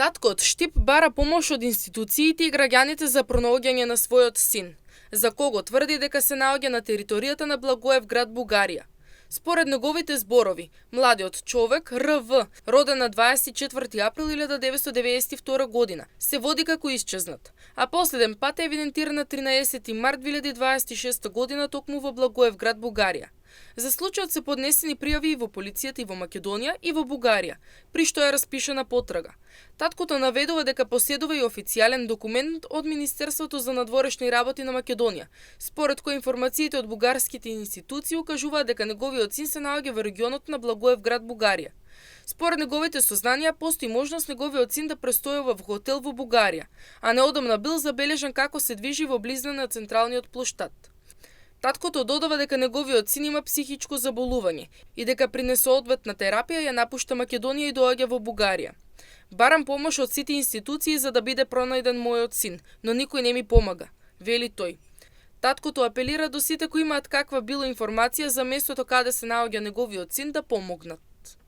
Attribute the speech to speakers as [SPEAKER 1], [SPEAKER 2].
[SPEAKER 1] Таткот Штип бара помош од институциите и граѓаните за пронаоѓање на својот син, за кого тврди дека се наоѓа на територијата на Благоевград, Бугарија. Според неговите зборови, младиот човек РВ, роден на 24 април 1992 година, се води како исчезнат, а последен пат е евидентиран на 13 март 2026 година токму во Благоевград, Бугарија. За случајот се поднесени пријави и во полицијата и во Македонија и во Бугарија, при што е распишана потрага. Таткото наведува дека поседува и официјален документ од Министерството за надворешни работи на Македонија, според кој информациите од бугарските институции укажуваат дека неговиот син се наоѓа во регионот на Благоевград, Бугарија. Според неговите сознанија, постои можност неговиот син да престојува во хотел во Бугарија, а неодамна бил забележан како се движи во близина на централниот плоштад. Таткото додава дека неговиот син има психичко заболување и дека при несоодветна терапија ја напушта Македонија и доаѓа во Бугарија. Барам помош од сите институции за да биде пронајден мојот син, но никој не ми помага, вели тој. Таткото апелира до сите кои имаат каква било информација за местото каде се наоѓа неговиот син да помогнат.